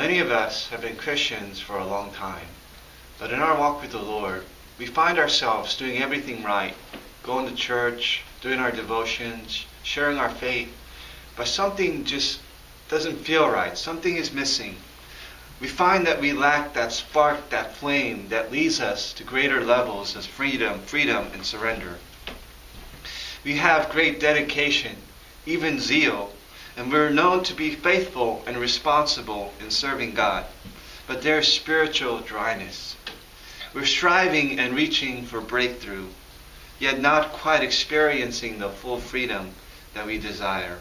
Many of us have been Christians for a long time, but in our walk with the Lord, we find ourselves doing everything right, going to church, doing our devotions, sharing our faith, but something just doesn't feel right. Something is missing. We find that we lack that spark, that flame that leads us to greater levels of freedom and surrender. We have great dedication, even zeal, and we're known to be faithful and responsible in serving God. But there's spiritual dryness. We're striving and reaching for breakthrough, yet not quite experiencing the full freedom that we desire.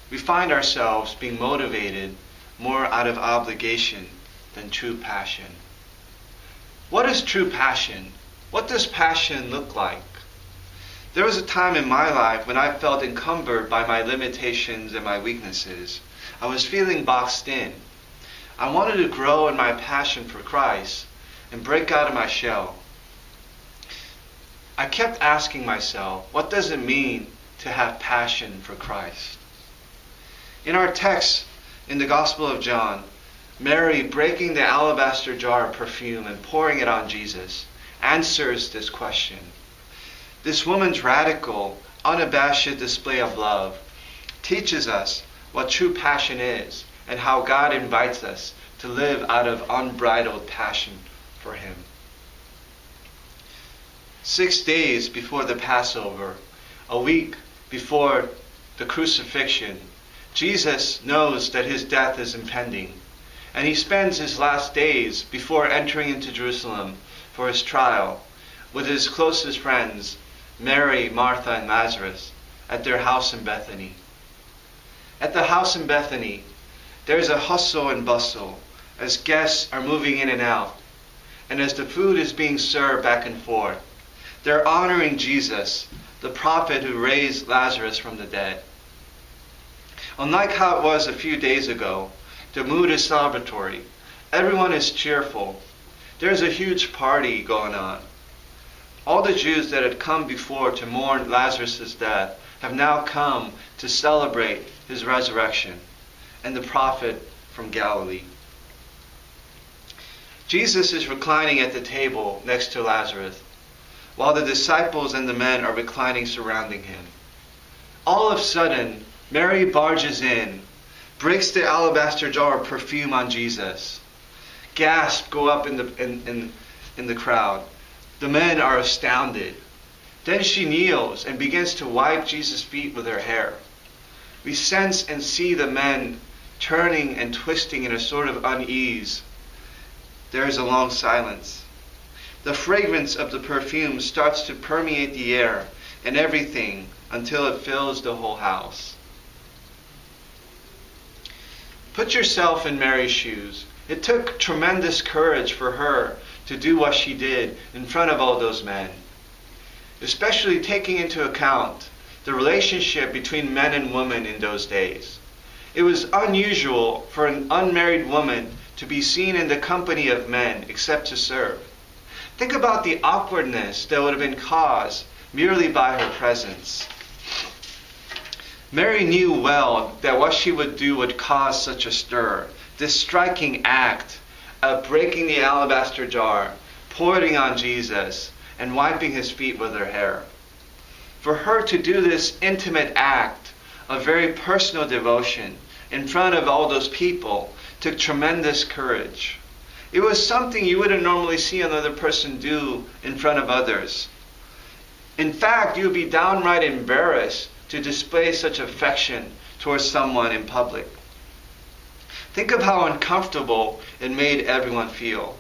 We find ourselves being motivated more out of obligation than true passion. What is true passion? What does passion look like? There was a time in my life when I felt encumbered by my limitations and my weaknesses. I was feeling boxed in. I wanted to grow in my passion for Christ and break out of my shell. I kept asking myself, what does it mean to have passion for Christ? In our text in the Gospel of John, Mary, breaking the alabaster jar of perfume and pouring it on Jesus, answers this question. This woman's radical, unabashed display of love teaches us what true passion is and how God invites us to live out of unbridled passion for Him. 6 days before the Passover, a week before the crucifixion, Jesus knows that His death is impending, and He spends His last days before entering into Jerusalem for His trial with His closest friends, Mary, Martha, and Lazarus, at their house in Bethany. At the house in Bethany, there's a hustle and bustle as guests are moving in and out, and as the food is being served back and forth. They're honoring Jesus, the prophet who raised Lazarus from the dead. Unlike how it was a few days ago, the mood is celebratory. Everyone is cheerful. There's a huge party going on. All the Jews that had come before to mourn Lazarus' death have now come to celebrate his resurrection and the prophet from Galilee. Jesus is reclining at the table next to Lazarus, while the disciples and the men are reclining surrounding him. All of a sudden, Mary barges in, breaks the alabaster jar of perfume on Jesus. Gasps go up in the crowd. The men are astounded. Then she kneels and begins to wipe Jesus' feet with her hair. We sense and see the men turning and twisting in a sort of unease. There is a long silence. The fragrance of the perfume starts to permeate the air and everything until it fills the whole house. Put yourself in Mary's shoes. It took tremendous courage for her to do what she did in front of all those men, especially taking into account the relationship between men and women in those days. It was unusual for an unmarried woman to be seen in the company of men except to serve. Think about the awkwardness that would have been caused merely by her presence. Mary knew well that what she would do would cause such a stir. This striking act of breaking the alabaster jar, pouring on Jesus, and wiping his feet with her hair. For her to do this intimate act of very personal devotion in front of all those people took tremendous courage. It was something you wouldn't normally see another person do in front of others. In fact, you would be downright embarrassed to display such affection towards someone in public. Think of how uncomfortable it made everyone feel.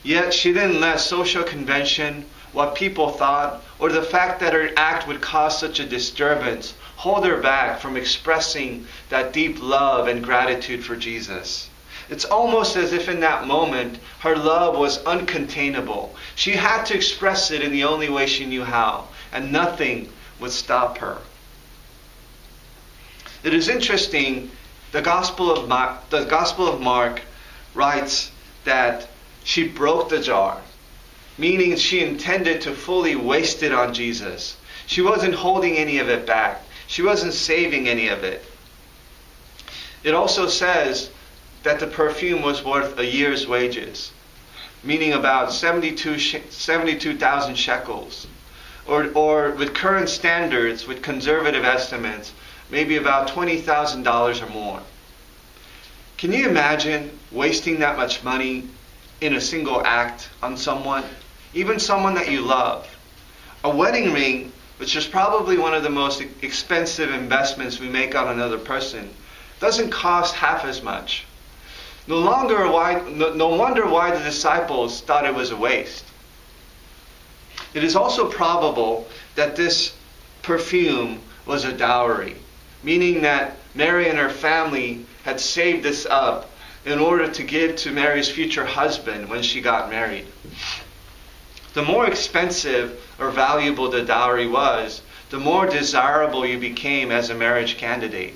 Yet she didn't let social convention, what people thought, or the fact that her act would cause such a disturbance hold her back from expressing that deep love and gratitude for Jesus. It's almost as if in that moment her love was uncontainable. She had to express it in the only way she knew how, and nothing would stop her. It is interesting, the Gospel of Mark writes that she broke the jar, meaning she intended to fully waste it on Jesus. She wasn't holding any of it back. She wasn't saving any of it. It also says that the perfume was worth a year's wages, meaning about 72,000 shekels. Or with current standards, with conservative estimates, maybe about $20,000 or more. Can you imagine wasting that much money in a single act on someone, even someone that you love? A wedding ring, which is probably one of the most expensive investments we make on another person, doesn't cost half as much. No wonder why the disciples thought it was a waste. It is also probable that this perfume was a dowry, meaning that Mary and her family had saved this up in order to give to Mary's future husband when she got married. The more expensive or valuable the dowry was, the more desirable you became as a marriage candidate.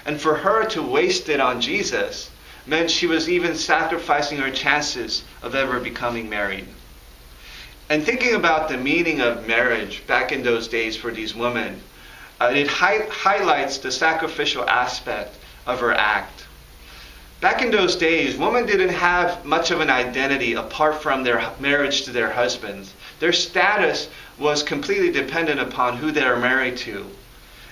And for her to waste it on Jesus meant she was even sacrificing her chances of ever becoming married. And thinking about the meaning of marriage back in those days for these women, it highlights the sacrificial aspect of her act. Back in those days, women didn't have much of an identity apart from their marriage to their husbands. Their status was completely dependent upon who they are married to.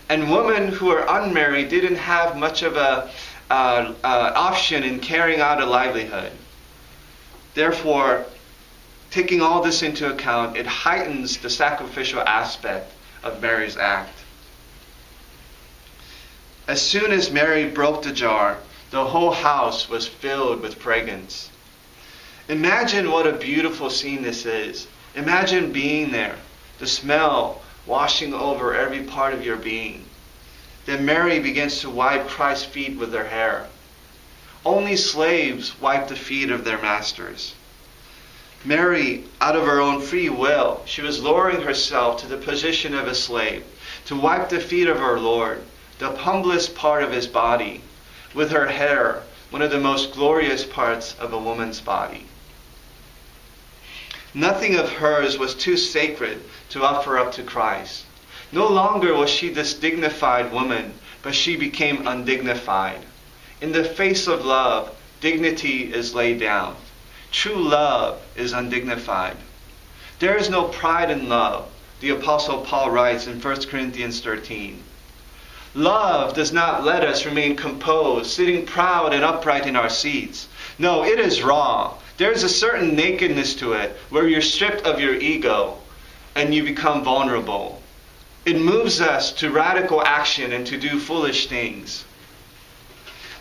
And women who are unmarried didn't have much of a option in carrying out a livelihood. Therefore, taking all this into account, it heightens the sacrificial aspect of Mary's act. As soon as Mary broke the jar, the whole house was filled with fragrance. Imagine what a beautiful scene this is. Imagine being there, the smell washing over every part of your being. Then Mary begins to wipe Christ's feet with her hair. Only slaves wipe the feet of their masters. Mary, out of her own free will, she was lowering herself to the position of a slave, to wipe the feet of her Lord, the humblest part of his body, with her hair, one of the most glorious parts of a woman's body. Nothing of hers was too sacred to offer up to Christ. No longer was she this dignified woman, but she became undignified. In the face of love, dignity is laid down. True love is undignified. There is no pride in love, the Apostle Paul writes in 1 Corinthians 13. Love does not let us remain composed, sitting proud and upright in our seats. No, it is raw. There is a certain nakedness to it, where you're stripped of your ego and you become vulnerable. It moves us to radical action and to do foolish things.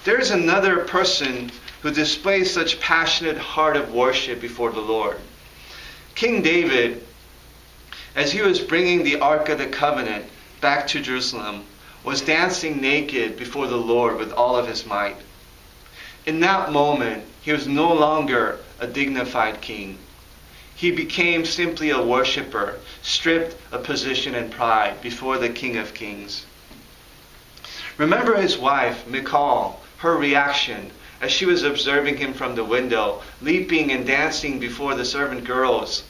There is another person who displays such passionate heart of worship before the Lord. King David, as he was bringing the Ark of the Covenant back to Jerusalem, was dancing naked before the Lord with all of his might. In that moment, he was no longer a dignified king. He became simply a worshiper, stripped of position and pride before the King of Kings. Remember his wife, Michal, her reaction as she was observing him from the window, leaping and dancing before the servant girls.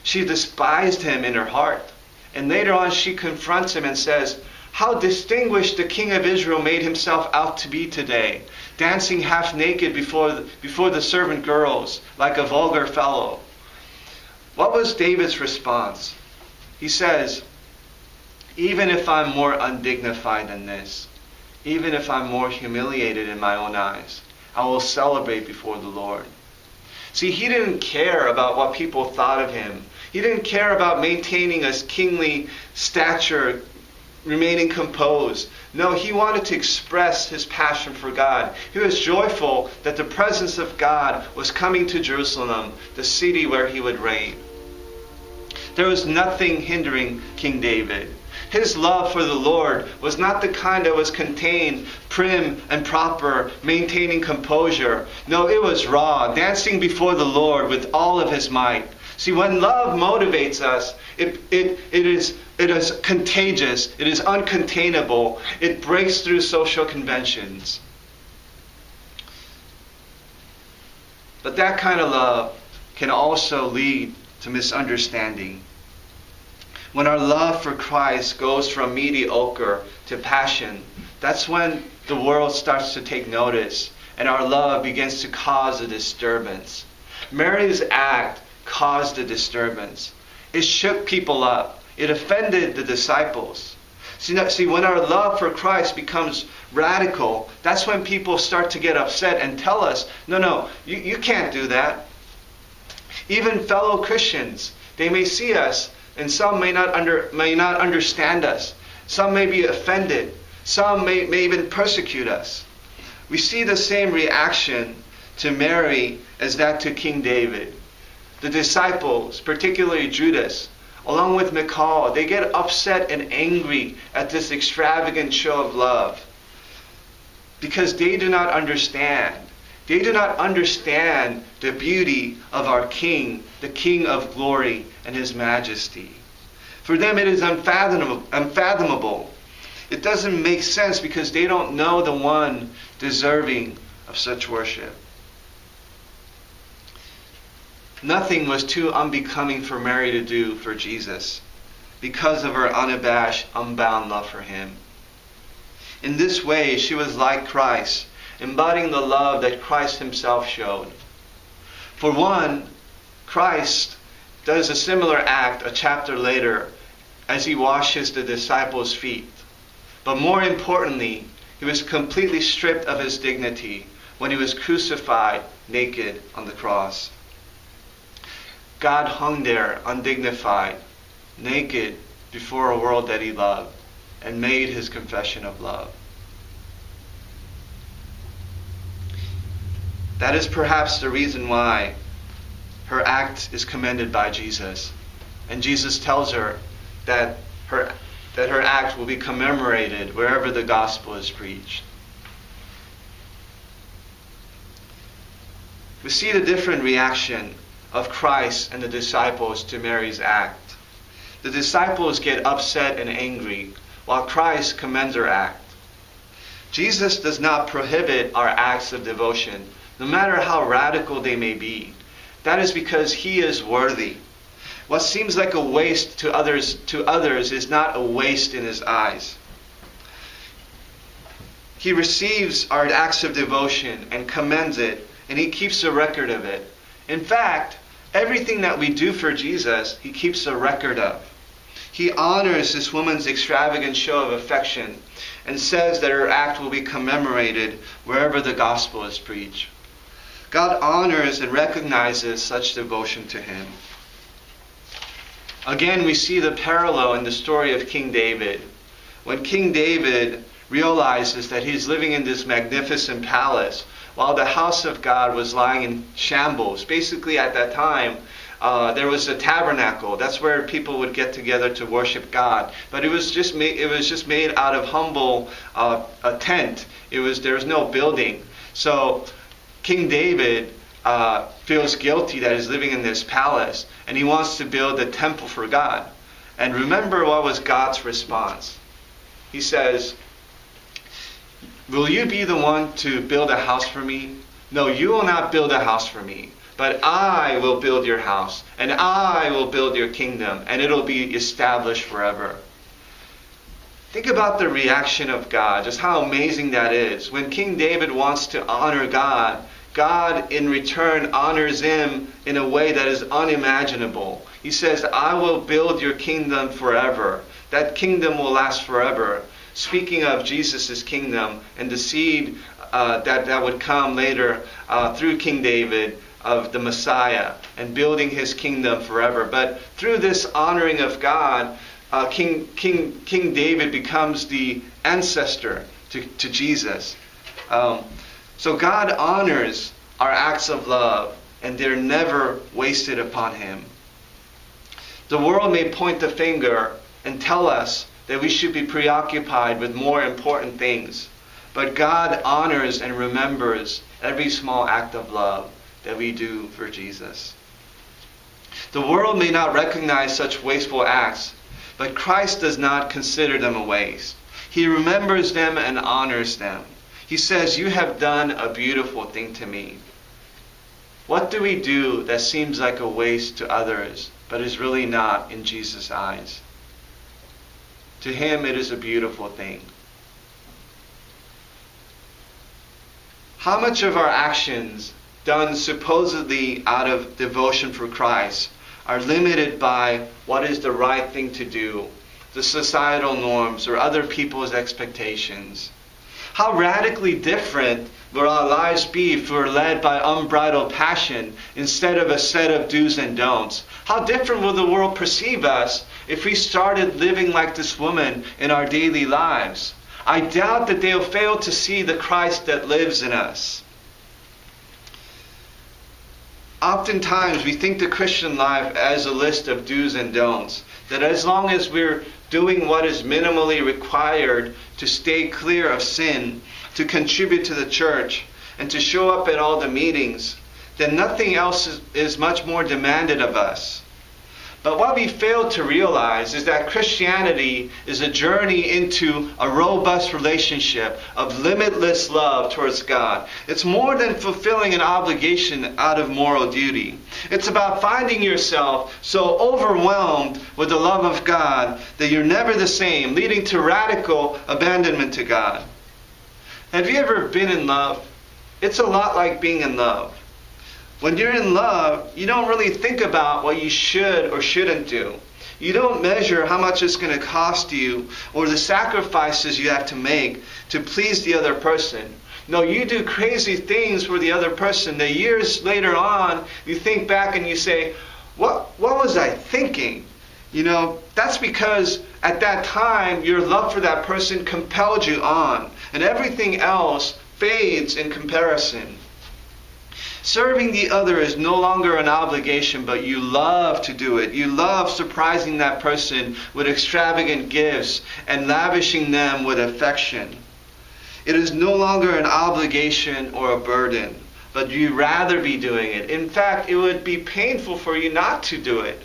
She despised him in her heart. And later on she confronts him and says, "How distinguished the King of Israel made himself out to be today, dancing half naked before the servant girls, like a vulgar fellow." What was David's response? He says, "Even if I'm more undignified than this, even if I'm more humiliated in my own eyes, I will celebrate before the Lord." See, he didn't care about what people thought of him. He didn't care about maintaining a kingly stature, remaining composed. No, he wanted to express his passion for God. He was joyful that the presence of God was coming to Jerusalem, the city where he would reign. There was nothing hindering King David. His love for the Lord was not the kind that was contained, prim and proper, maintaining composure. No, it was raw, dancing before the Lord with all of his might. See, when love motivates us, it is contagious. It is uncontainable. It breaks through social conventions. But that kind of love can also lead to misunderstanding. When our love for Christ goes from mediocre to passion, that's when the world starts to take notice and our love begins to cause a disturbance. Mary's act caused a disturbance. It shook people up. It offended the disciples. See, when our love for Christ becomes radical, that's when people start to get upset and tell us, no, you can't do that. Even fellow Christians, they may see us, and some may not understand us. Some may be offended. Some may even persecute us. We see the same reaction to Mary as that to King David. The disciples, particularly Judas, along with Michal, they get upset and angry at this extravagant show of love because they do not understand. They do not understand the beauty of our King, the King of glory and His majesty. For them it is unfathomable. It doesn't make sense because they don't know the one deserving of such worship. Nothing was too unbecoming for Mary to do for Jesus because of her unabashed, unbound love for Him. In this way, she was like Christ, embodying the love that Christ Himself showed. For one, Christ does a similar act a chapter later as He washes the disciples' feet. But more importantly, He was completely stripped of His dignity when He was crucified naked on the cross. God hung there undignified, naked before a world that He loved, and made His confession of love. That is perhaps the reason why her act is commended by Jesus. And Jesus tells her that her act will be commemorated wherever the gospel is preached. We see the different reaction of Christ and the disciples to Mary's act. The disciples get upset and angry, while Christ commends her act. Jesus does not prohibit our acts of devotion, no matter how radical they may be. That is because He is worthy. What seems like a waste to others is not a waste in His eyes. He receives our acts of devotion and commends it, and He keeps a record of it. In fact, everything that we do for Jesus, He keeps a record of. He honors this woman's extravagant show of affection and says that her act will be commemorated wherever the gospel is preached. God honors and recognizes such devotion to Him. Again, we see the parallel in the story of King David. When King David realizes that he's living in this magnificent palace, while the house of God was lying in shambles. Basically, at that time, there was a tabernacle. That's where people would get together to worship God. But it was just made out of humble a tent. There was no building. So King David feels guilty that he's living in this palace, and he wants to build a temple for God. And remember what was God's response. He says, "Will you be the one to build a house for me? No, you will not build a house for me, but I will build your house, and I will build your kingdom, and it'll be established forever." Think about the reaction of God, just how amazing that is. When King David wants to honor God, God in return honors him in a way that is unimaginable. He says, "I will build your kingdom forever." That kingdom will last forever. Speaking of Jesus' kingdom and the seed that would come later through King David of the Messiah and building His kingdom forever. But through this honoring of God, King David becomes the ancestor to Jesus. So God honors our acts of love, and they're never wasted upon Him. The world may point the finger and tell us that we should be preoccupied with more important things. But God honors and remembers every small act of love that we do for Jesus. The world may not recognize such wasteful acts, but Christ does not consider them a waste. He remembers them and honors them. He says, "You have done a beautiful thing to me." What do we do that seems like a waste to others, but is really not in Jesus' eyes? To Him, it is a beautiful thing. How much of our actions, done supposedly out of devotion for Christ, are limited by what is the right thing to do, the societal norms, or other people's expectations? How radically different will our lives be if we're led by unbridled passion instead of a set of do's and don'ts? How different will the world perceive us if we started living like this woman in our daily lives? I doubt that they'll fail to see the Christ that lives in us. Oftentimes we think the Christian life as a list of do's and don'ts, that as long as we're doing what is minimally required to stay clear of sin, to contribute to the church, and to show up at all the meetings, then nothing else is much more demanded of us. But what we fail to realize is that Christianity is a journey into a robust relationship of limitless love towards God. It's more than fulfilling an obligation out of moral duty. It's about finding yourself so overwhelmed with the love of God that you're never the same, leading to radical abandonment to God. Have you ever been in love? It's a lot like being in love. When you're in love, you don't really think about what you should or shouldn't do. You don't measure how much it's going to cost you or the sacrifices you have to make to please the other person. No, you do crazy things for the other person. The years later on, you think back and you say, what was I thinking? That's because at that time, your love for that person compelled you on, and everything else fades in comparison. Serving the other is no longer an obligation, but you love to do it. You love surprising that person with extravagant gifts and lavishing them with affection. It is no longer an obligation or a burden, but you'd rather be doing it. In fact, it would be painful for you not to do it.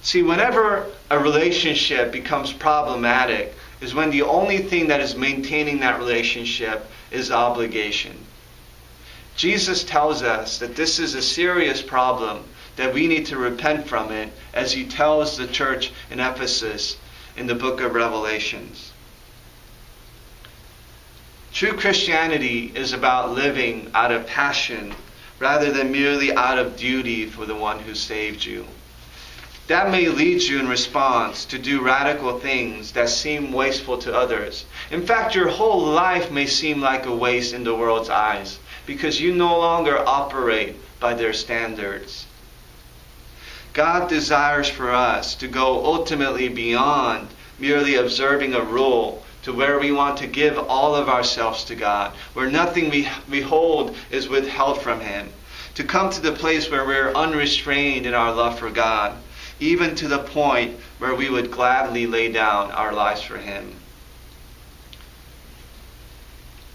See, whenever a relationship becomes problematic is when the only thing that is maintaining that relationship is obligation. Jesus tells us that this is a serious problem, that we need to repent from it, as he tells the church in Ephesus in the book of Revelations. True Christianity is about living out of passion rather than merely out of duty for the one who saved you. That may lead you in response to do radical things that seem wasteful to others. In fact, your whole life may seem like a waste in the world's eyes, because you no longer operate by their standards. God desires for us to go ultimately beyond merely observing a rule to where we want to give all of ourselves to God, where nothing we hold is withheld from Him, to come to the place where we're unrestrained in our love for God, even to the point where we would gladly lay down our lives for Him.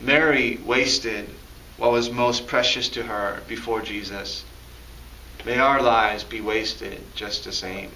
Mary wasted what was most precious to her before Jesus. May our lives be wasted just the same.